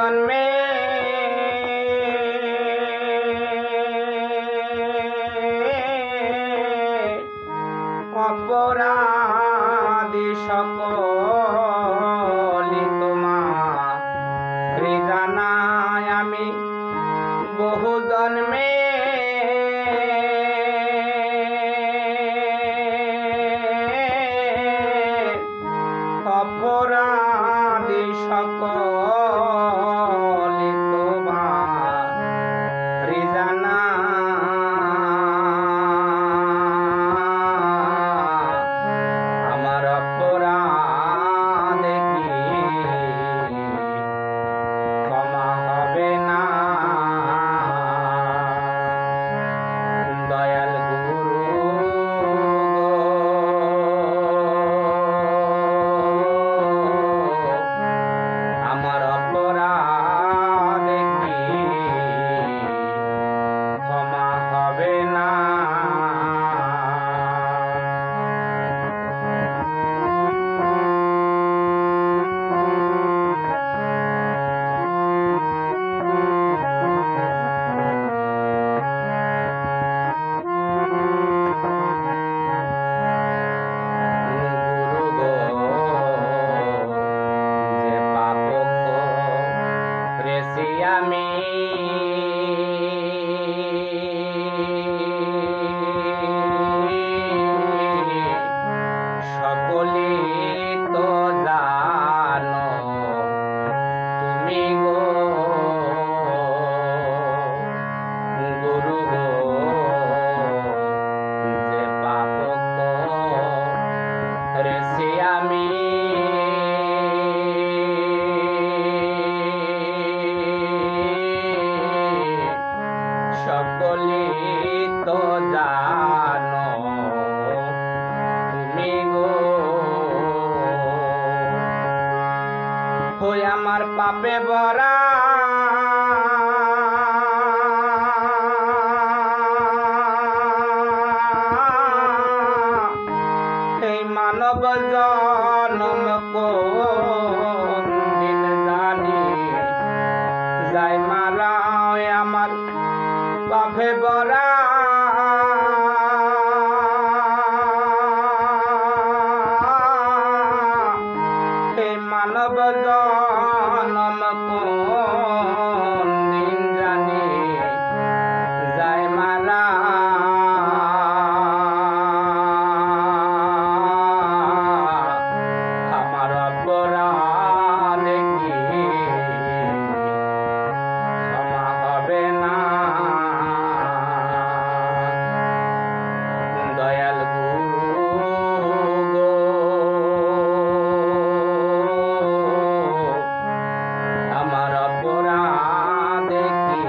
জন্মে অপরাধী সকলি তোমার জানাই আমি বহু জন্মে অপরাধী সকলি তোমার জানা আমার অপরাধ কি ক্ষমা হবে না দয়াল গুরু আমার অপরাধ কি ক্ষমা হবে না আমি সকলে তো জানো তুমি গো গুরু গো যে পাপ করেছি আমি সকলে তো জানো তুমি গো হই আমার পাপে ভরা এই মানব জন্ম কোন দিন জানি যাই মারা আমার পাপে ভরা হে মানব জন্ম কোন দিন জানি যায় মারা আমার অপরাধ কি ক্ষমা হবে না দয়াল গুরু গো আমার অপরাধ কি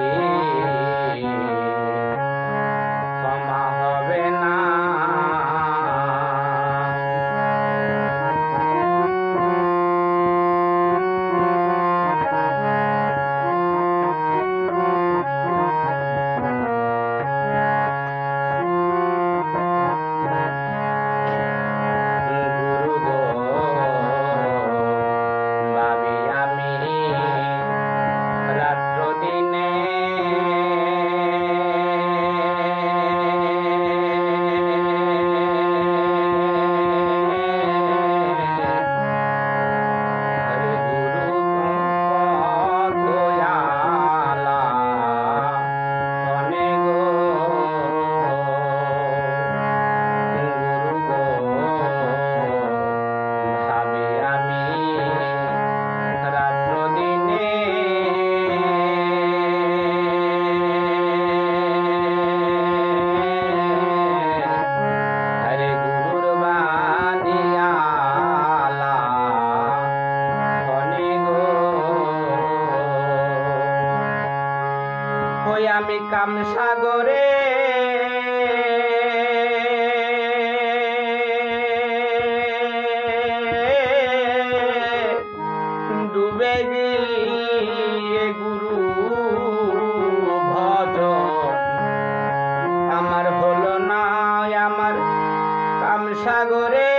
ক্ষমা হবে না আমি কাম সাগরে ডুবে গিয়ে গুরু ভজন আমার হলো না আমার কাম সাগরে